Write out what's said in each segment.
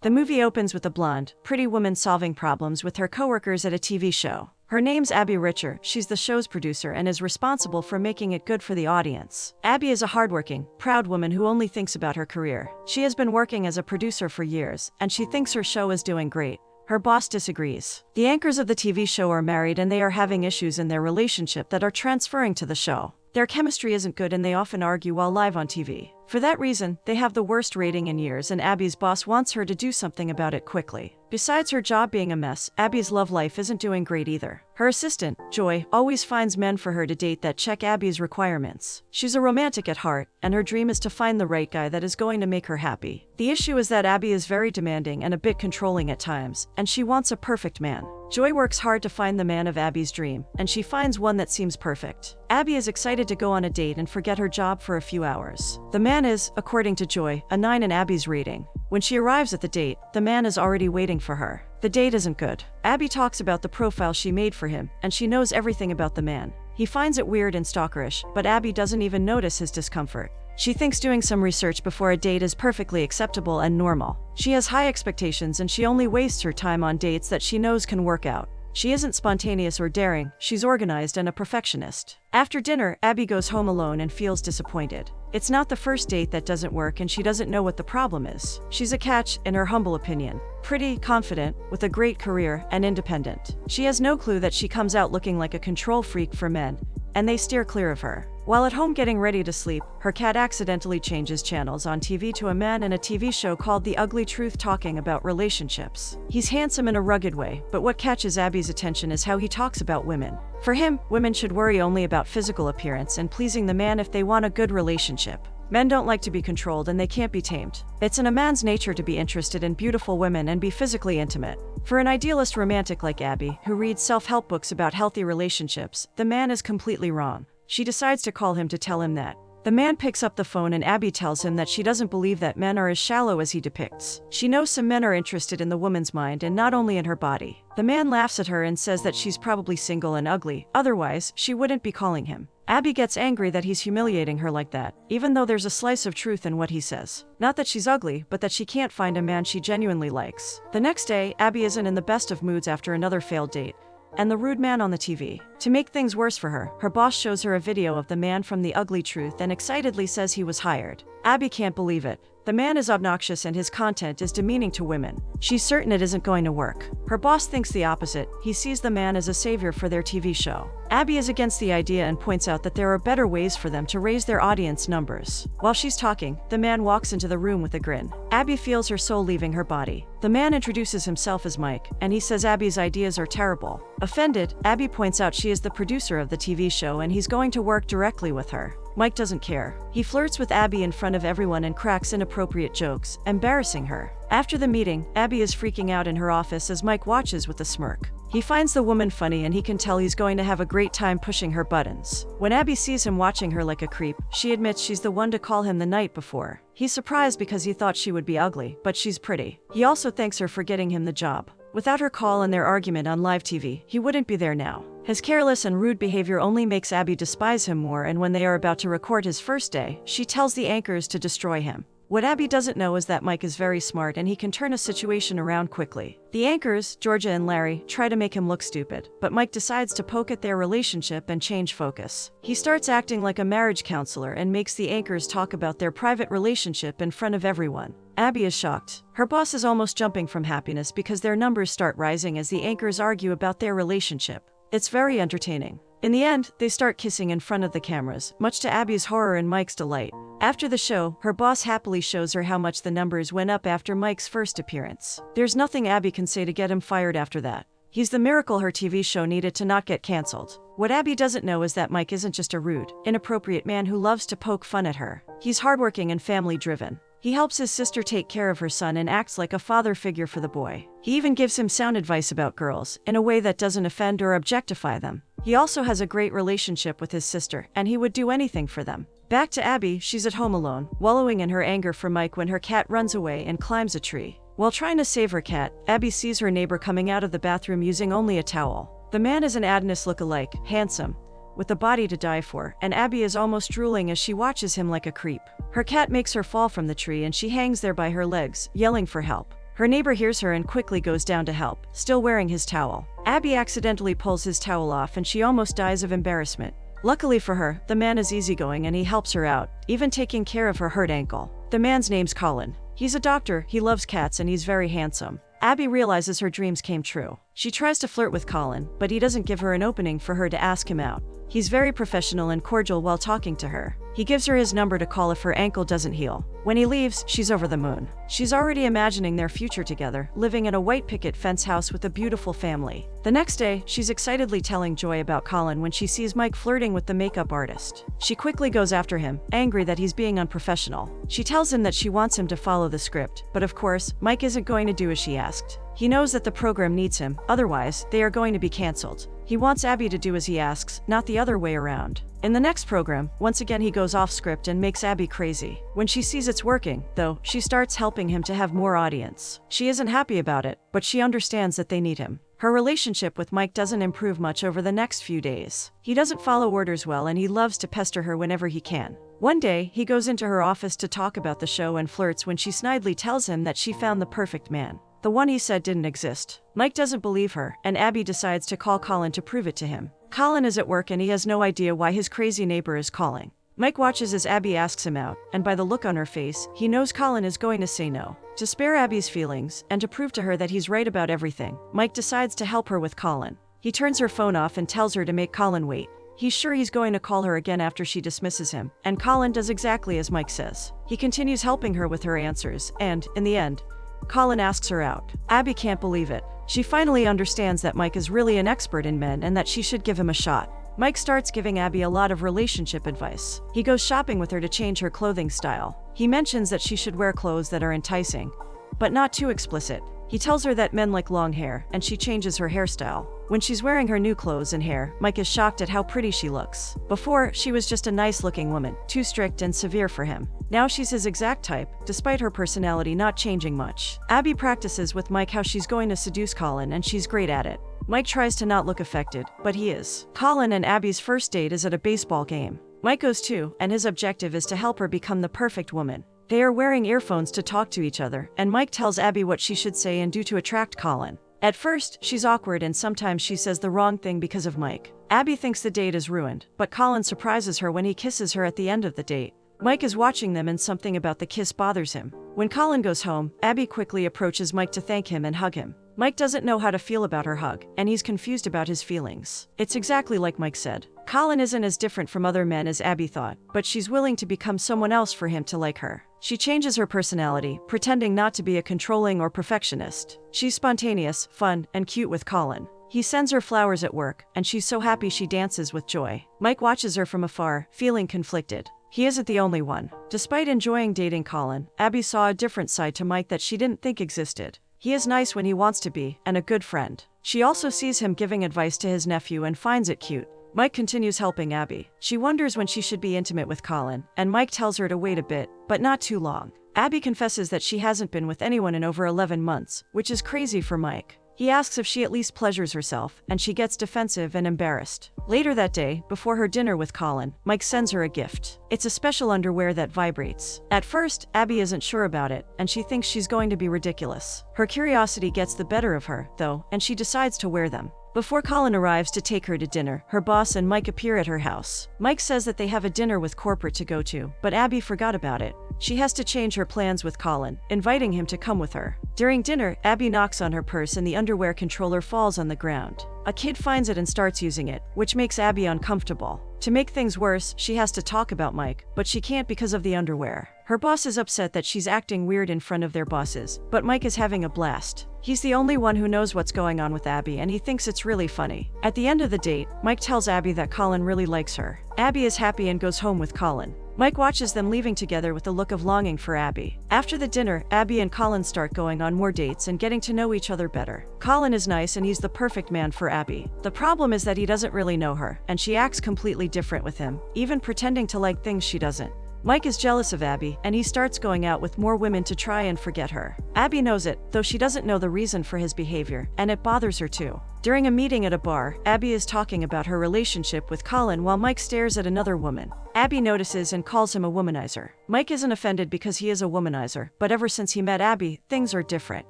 The movie opens with a blonde, pretty woman solving problems with her coworkers at a TV show. Her name's Abby Richer, she's the show's producer and is responsible for making it good for the audience. Abby is a hardworking, proud woman who only thinks about her career. She has been working as a producer for years, and she thinks her show is doing great. Her boss disagrees. The anchors of the TV show are married and they are having issues in their relationship that are transferring to the show. Their chemistry isn't good and they often argue while live on TV. For that reason, they have the worst rating in years and Abby's boss wants her to do something about it quickly. Besides her job being a mess, Abby's love life isn't doing great either. Her assistant, Joy, always finds men for her to date that check Abby's requirements. She's a romantic at heart, and her dream is to find the right guy that is going to make her happy. The issue is that Abby is very demanding and a bit controlling at times, and she wants a perfect man. Joy works hard to find the man of Abby's dream, and she finds one that seems perfect. Abby is excited to go on a date and forget her job for a few hours. The man is, according to Joy, a 9 in Abby's rating. When she arrives at the date, the man is already waiting for her. The date isn't good. Abby talks about the profile she made for him, and she knows everything about the man. He finds it weird and stalkerish, but Abby doesn't even notice his discomfort. She thinks doing some research before a date is perfectly acceptable and normal. She has high expectations and she only wastes her time on dates that she knows can work out. She isn't spontaneous or daring, she's organized and a perfectionist. After dinner, Abby goes home alone and feels disappointed. It's not the first date that doesn't work and she doesn't know what the problem is. She's a catch, in her humble opinion. Pretty, confident, with a great career, and independent. She has no clue that she comes out looking like a control freak for men, and they steer clear of her. While at home getting ready to sleep, her cat accidentally changes channels on TV to a man in a TV show called The Ugly Truth talking about relationships. He's handsome in a rugged way, but what catches Abby's attention is how he talks about women. For him, women should worry only about physical appearance and pleasing the man if they want a good relationship. Men don't like to be controlled and they can't be tamed. It's in a man's nature to be interested in beautiful women and be physically intimate. For an idealist romantic like Abby, who reads self-help books about healthy relationships, the man is completely wrong. She decides to call him to tell him that. The man picks up the phone and Abby tells him that she doesn't believe that men are as shallow as he depicts. She knows some men are interested in the woman's mind and not only in her body. The man laughs at her and says that she's probably single and ugly, otherwise she wouldn't be calling him. Abby gets angry that he's humiliating her like that, even though there's a slice of truth in what he says. Not that she's ugly, but that she can't find a man she genuinely likes. The next day, Abby isn't in the best of moods after another failed date, and the rude man on the TV. To make things worse for her, her boss shows her a video of the man from The Ugly Truth and excitedly says he was hired. Abby can't believe it. The man is obnoxious and his content is demeaning to women. She's certain it isn't going to work. Her boss thinks the opposite. He sees the man as a savior for their TV show. Abby is against the idea and points out that there are better ways for them to raise their audience numbers. While she's talking, the man walks into the room with a grin. Abby feels her soul leaving her body. The man introduces himself as Mike, and he says Abby's ideas are terrible. Offended, Abby points out she is the producer of the TV show and he's going to work directly with her. Mike doesn't care. He flirts with Abby in front of everyone and cracks inappropriate jokes, embarrassing her. After the meeting, Abby is freaking out in her office as Mike watches with a smirk. He finds the woman funny and he can tell he's going to have a great time pushing her buttons. When Abby sees him watching her like a creep, she admits she's the one to call him the night before. He's surprised because he thought she would be ugly, but she's pretty. He also thanks her for getting him the job. Without her call and their argument on live TV, he wouldn't be there now. His careless and rude behavior only makes Abby despise him more, and when they are about to record his first day, she tells the anchors to destroy him. What Abby doesn't know is that Mike is very smart and he can turn a situation around quickly. The anchors, Georgia and Larry, try to make him look stupid, but Mike decides to poke at their relationship and change focus. He starts acting like a marriage counselor and makes the anchors talk about their private relationship in front of everyone. Abby is shocked. Her boss is almost jumping from happiness because their numbers start rising as the anchors argue about their relationship. It's very entertaining. In the end, they start kissing in front of the cameras, much to Abby's horror and Mike's delight. After the show, her boss happily shows her how much the numbers went up after Mike's first appearance. There's nothing Abby can say to get him fired after that. He's the miracle her TV show needed to not get canceled. What Abby doesn't know is that Mike isn't just a rude, inappropriate man who loves to poke fun at her. He's hardworking and family-driven. He helps his sister take care of her son and acts like a father figure for the boy. He even gives him sound advice about girls, in a way that doesn't offend or objectify them. He also has a great relationship with his sister, and he would do anything for them. Back to Abby, she's at home alone, wallowing in her anger for Mike when her cat runs away and climbs a tree. While trying to save her cat, Abby sees her neighbor coming out of the bathroom using only a towel. The man is an Adonis look-alike, handsome, with a body to die for, and Abby is almost drooling as she watches him like a creep. Her cat makes her fall from the tree and she hangs there by her legs, yelling for help. Her neighbor hears her and quickly goes down to help, still wearing his towel. Abby accidentally pulls his towel off and she almost dies of embarrassment. Luckily for her, the man is easygoing and he helps her out, even taking care of her hurt ankle. The man's name's Colin. He's a doctor, he loves cats, and he's very handsome. Abby realizes her dreams came true. She tries to flirt with Colin, but he doesn't give her an opening for her to ask him out. He's very professional and cordial while talking to her. He gives her his number to call if her ankle doesn't heal. When he leaves, she's over the moon. She's already imagining their future together, living in a white picket fence house with a beautiful family. The next day, she's excitedly telling Joy about Colin when she sees Mike flirting with the makeup artist. She quickly goes after him, angry that he's being unprofessional. She tells him that she wants him to follow the script, but of course, Mike isn't going to do as she asked. He knows that the program needs him, otherwise, they are going to be cancelled. He wants Abby to do as he asks, not the other way around. In the next program, once again he goes off script and makes Abby crazy. When she sees it's working, though, she starts helping him to have more audience. She isn't happy about it, but she understands that they need him. Her relationship with Mike doesn't improve much over the next few days. He doesn't follow orders well and he loves to pester her whenever he can. One day, he goes into her office to talk about the show and flirts when she snidely tells him that she found the perfect man. The one he said didn't exist. Mike doesn't believe her, and Abby decides to call Colin to prove it to him. Colin is at work and he has no idea why his crazy neighbor is calling. Mike watches as Abby asks him out, and by the look on her face, he knows Colin is going to say no. To spare Abby's feelings, and to prove to her that he's right about everything, Mike decides to help her with Colin. He turns her phone off and tells her to make Colin wait. He's sure he's going to call her again after she dismisses him, and Colin does exactly as Mike says. He continues helping her with her answers, and, in the end, Colin asks her out. Abby can't believe it. She finally understands that Mike is really an expert in men and that she should give him a shot. Mike starts giving Abby a lot of relationship advice. He goes shopping with her to change her clothing style. He mentions that she should wear clothes that are enticing, but not too explicit. He tells her that men like long hair, and she changes her hairstyle. When she's wearing her new clothes and hair, Mike is shocked at how pretty she looks. Before, she was just a nice-looking woman, too strict and severe for him. Now she's his exact type, despite her personality not changing much. Abby practices with Mike how she's going to seduce Colin, and she's great at it. Mike tries to not look affected, but he is. Colin and Abby's first date is at a baseball game. Mike goes too, and his objective is to help her become the perfect woman. They are wearing earphones to talk to each other, and Mike tells Abby what she should say and do to attract Colin. At first, she's awkward and sometimes she says the wrong thing because of Mike. Abby thinks the date is ruined, but Colin surprises her when he kisses her at the end of the date. Mike is watching them and something about the kiss bothers him. When Colin goes home, Abby quickly approaches Mike to thank him and hug him. Mike doesn't know how to feel about her hug, and he's confused about his feelings. It's exactly like Mike said. Colin isn't as different from other men as Abby thought, but she's willing to become someone else for him to like her. She changes her personality, pretending not to be a controlling or perfectionist. She's spontaneous, fun, and cute with Colin. He sends her flowers at work, and she's so happy she dances with joy. Mike watches her from afar, feeling conflicted. He isn't the only one. Despite enjoying dating Colin, Abby saw a different side to Mike that she didn't think existed. He is nice when he wants to be, and a good friend. She also sees him giving advice to his nephew and finds it cute. Mike continues helping Abby. She wonders when she should be intimate with Colin, and Mike tells her to wait a bit, but not too long. Abby confesses that she hasn't been with anyone in over 11 months, which is crazy for Mike. He asks if she at least pleasures herself, and she gets defensive and embarrassed. Later that day, before her dinner with Colin, Mike sends her a gift. It's a special underwear that vibrates. At first, Abby isn't sure about it, and she thinks she's going to be ridiculous. Her curiosity gets the better of her, though, and she decides to wear them. Before Colin arrives to take her to dinner, her boss and Mike appear at her house. Mike says that they have a dinner with corporate to go to, but Abby forgot about it. She has to change her plans with Colin, inviting him to come with her. During dinner, Abby knocks on her purse and the underwear controller falls on the ground. A kid finds it and starts using it, which makes Abby uncomfortable. To make things worse, she has to talk about Mike, but she can't because of the underwear. Her boss is upset that she's acting weird in front of their bosses, but Mike is having a blast. He's the only one who knows what's going on with Abby, and he thinks it's really funny. At the end of the date, Mike tells Abby that Colin really likes her. Abby is happy and goes home with Colin. Mike watches them leaving together with a look of longing for Abby. After the dinner, Abby and Colin start going on more dates and getting to know each other better. Colin is nice and he's the perfect man for Abby. The problem is that he doesn't really know her, and she acts completely different with him, even pretending to like things she doesn't. Mike is jealous of Abby, and he starts going out with more women to try and forget her. Abby knows it, though she doesn't know the reason for his behavior, and it bothers her too. During a meeting at a bar, Abby is talking about her relationship with Colin while Mike stares at another woman. Abby notices and calls him a womanizer. Mike isn't offended because he is a womanizer, but ever since he met Abby, things are different.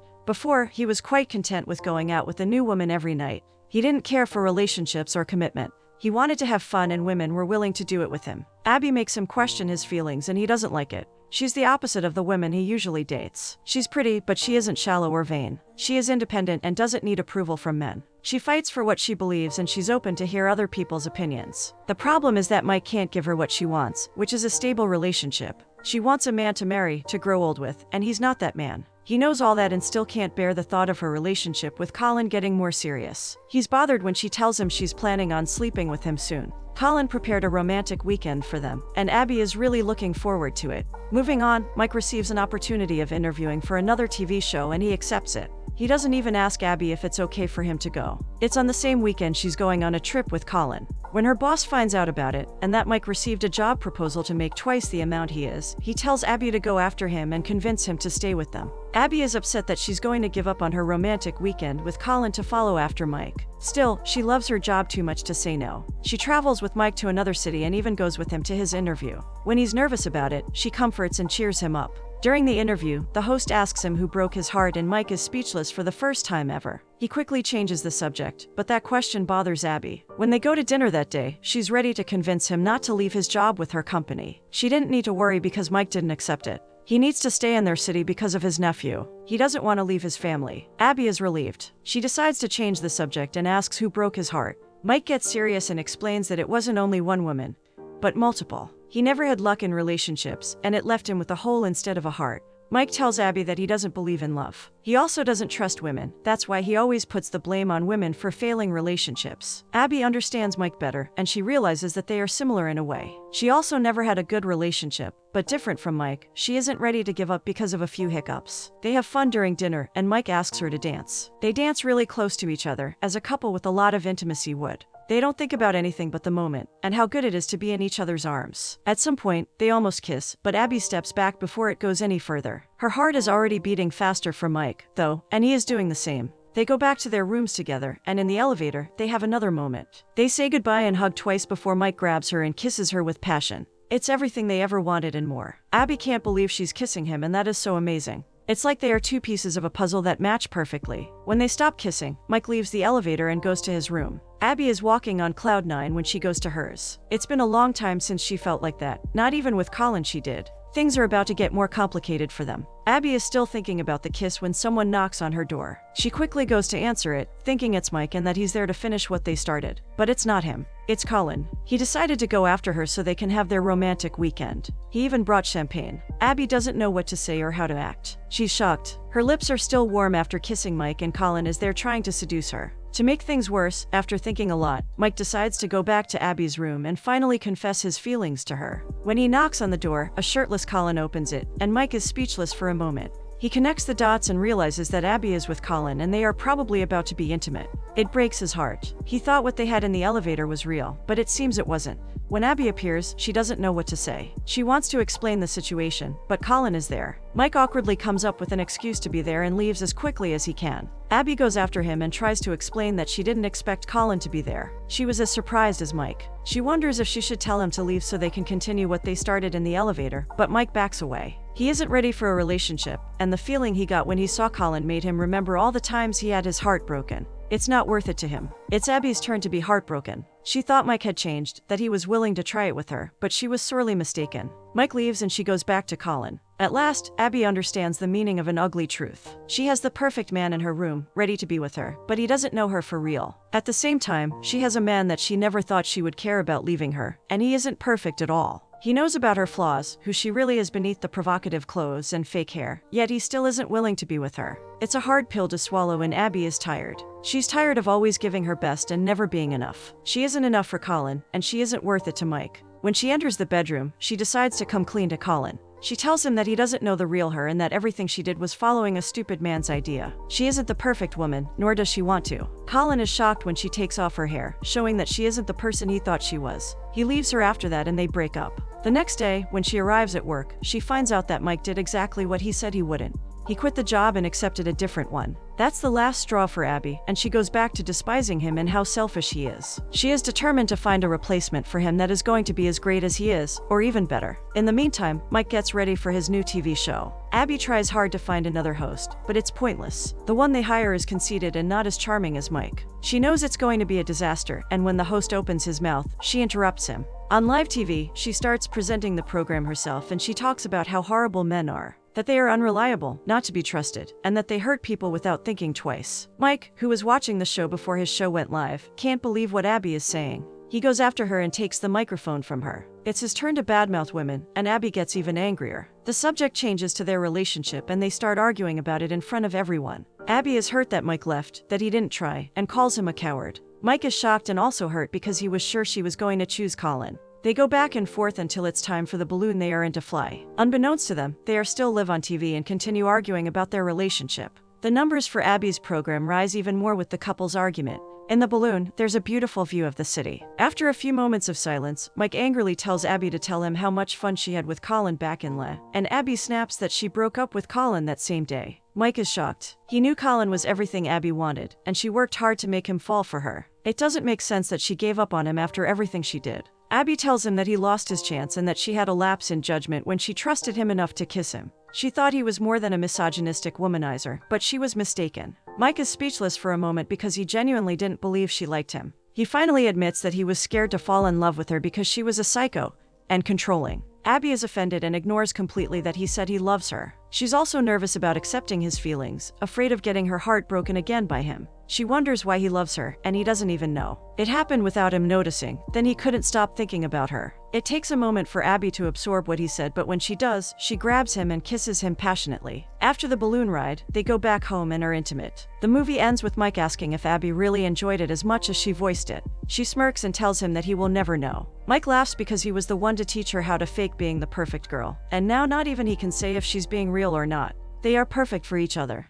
Before, he was quite content with going out with a new woman every night. He didn't care for relationships or commitment. He wanted to have fun and women were willing to do it with him. Abby makes him question his feelings and he doesn't like it. She's the opposite of the women he usually dates. She's pretty, but she isn't shallow or vain. She is independent and doesn't need approval from men. She fights for what she believes and she's open to hear other people's opinions. The problem is that Mike can't give her what she wants, which is a stable relationship. She wants a man to marry, to grow old with, and he's not that man. He knows all that and still can't bear the thought of her relationship with Colin getting more serious. He's bothered when she tells him she's planning on sleeping with him soon. Colin prepared a romantic weekend for them, and Abby is really looking forward to it. Moving on, Mike receives an opportunity of interviewing for another TV show and he accepts it. He doesn't even ask Abby if it's okay for him to go. It's on the same weekend she's going on a trip with Colin. When her boss finds out about it, and that Mike received a job proposal to make twice the amount he is, he tells Abby to go after him and convince him to stay with them. Abby is upset that she's going to give up on her romantic weekend with Colin to follow after Mike. Still, she loves her job too much to say no. She travels with Mike to another city and even goes with him to his interview. When he's nervous about it, she comforts and cheers him up. During the interview, the host asks him who broke his heart and Mike is speechless for the first time ever. He quickly changes the subject, but that question bothers Abby. When they go to dinner that day, she's ready to convince him not to leave his job with her company. She didn't need to worry because Mike didn't accept it. He needs to stay in their city because of his nephew. He doesn't want to leave his family. Abby is relieved. She decides to change the subject and asks who broke his heart. Mike gets serious and explains that it wasn't only one woman, but multiple. He never had luck in relationships, and it left him with a hole instead of a heart. Mike tells Abby that he doesn't believe in love. He also doesn't trust women. That's why he always puts the blame on women for failing relationships. Abby understands Mike better, and she realizes that they are similar in a way. She also never had a good relationship, but different from Mike, she isn't ready to give up because of a few hiccups. They have fun during dinner, and Mike asks her to dance. They dance really close to each other, as a couple with a lot of intimacy would. They don't think about anything but the moment, and how good it is to be in each other's arms. At some point, they almost kiss, but Abby steps back before it goes any further. Her heart is already beating faster for Mike, though, and he is doing the same. They go back to their rooms together, and in the elevator, they have another moment. They say goodbye and hug twice before Mike grabs her and kisses her with passion. It's everything they ever wanted and more. Abby can't believe she's kissing him, and that is so amazing. It's like they are two pieces of a puzzle that match perfectly. When they stop kissing, Mike leaves the elevator and goes to his room. Abby is walking on cloud 9 when she goes to hers. It's been a long time since she felt like that. Not even with Colin she did. Things are about to get more complicated for them. Abby is still thinking about the kiss when someone knocks on her door. She quickly goes to answer it, thinking it's Mike and that he's there to finish what they started. But it's not him. It's Colin. He decided to go after her so they can have their romantic weekend. He even brought champagne. Abby doesn't know what to say or how to act. She's shocked. Her lips are still warm after kissing Mike, and Colin is there trying to seduce her. To make things worse, after thinking a lot, Mike decides to go back to Abby's room and finally confess his feelings to her. When he knocks on the door, a shirtless Colin opens it, and Mike is speechless for a moment. He connects the dots and realizes that Abby is with Colin and they are probably about to be intimate. It breaks his heart. He thought what they had in the elevator was real, but it seems it wasn't. When Abby appears, she doesn't know what to say. She wants to explain the situation, but Colin is there. Mike awkwardly comes up with an excuse to be there and leaves as quickly as he can. Abby goes after him and tries to explain that she didn't expect Colin to be there. She was as surprised as Mike. She wonders if she should tell him to leave so they can continue what they started in the elevator, but Mike backs away. He isn't ready for a relationship, and the feeling he got when he saw Colin made him remember all the times he had his heart broken. It's not worth it to him. It's Abby's turn to be heartbroken. She thought Mike had changed, that he was willing to try it with her, but she was sorely mistaken. Mike leaves and she goes back to Colin. At last, Abby understands the meaning of an ugly truth. She has the perfect man in her room, ready to be with her, but he doesn't know her for real. At the same time, she has a man that she never thought she would care about leaving her, and he isn't perfect at all. He knows about her flaws, who she really is beneath the provocative clothes and fake hair, yet he still isn't willing to be with her. It's a hard pill to swallow, and Abby is tired. She's tired of always giving her best and never being enough. She isn't enough for Colin, and she isn't worth it to Mike. When she enters the bedroom, she decides to come clean to Colin. She tells him that he doesn't know the real her and that everything she did was following a stupid man's idea. She isn't the perfect woman, nor does she want to. Colin is shocked when she takes off her hair, showing that she isn't the person he thought she was. He leaves her after that and they break up. The next day, when she arrives at work, she finds out that Mike did exactly what he said he wouldn't. He quit the job and accepted a different one. That's the last straw for Abby, and she goes back to despising him and how selfish he is. She is determined to find a replacement for him that is going to be as great as he is, or even better. In the meantime, Mike gets ready for his new TV show. Abby tries hard to find another host, but it's pointless. The one they hire is conceited and not as charming as Mike. She knows it's going to be a disaster, and when the host opens his mouth, she interrupts him. On live TV, she starts presenting the program herself, and she talks about how horrible men are, that they are unreliable, not to be trusted, and that they hurt people without thinking twice. Mike, who was watching the show before his show went live, can't believe what Abby is saying. He goes after her and takes the microphone from her. It's his turn to badmouth women, and Abby gets even angrier. The subject changes to their relationship, and they start arguing about it in front of everyone. Abby is hurt that Mike left, that he didn't try, and calls him a coward. Mike is shocked and also hurt because he was sure she was going to choose Colin. They go back and forth until it's time for the balloon they are in to fly. Unbeknownst to them, they are still live on TV and continue arguing about their relationship. The numbers for Abby's program rise even more with the couple's argument. In the balloon, there's a beautiful view of the city. After a few moments of silence, Mike angrily tells Abby to tell him how much fun she had with Colin back in Le, and Abby snaps that she broke up with Colin that same day. Mike is shocked. He knew Colin was everything Abby wanted, and she worked hard to make him fall for her. It doesn't make sense that she gave up on him after everything she did. Abby tells him that he lost his chance and that she had a lapse in judgment when she trusted him enough to kiss him. She thought he was more than a misogynistic womanizer, but she was mistaken. Mike is speechless for a moment because he genuinely didn't believe she liked him. He finally admits that he was scared to fall in love with her because she was a psycho and controlling. Abby is offended and ignores completely that he said he loves her. She's also nervous about accepting his feelings, afraid of getting her heart broken again by him. She wonders why he loves her, and he doesn't even know. It happened without him noticing, then he couldn't stop thinking about her. It takes a moment for Abby to absorb what he said, but when she does, she grabs him and kisses him passionately. After the balloon ride, they go back home and are intimate. The movie ends with Mike asking if Abby really enjoyed it as much as she voiced it. She smirks and tells him that he will never know. Mike laughs because he was the one to teach her how to fake being the perfect girl, and now not even he can say if she's being real or not. They are perfect for each other.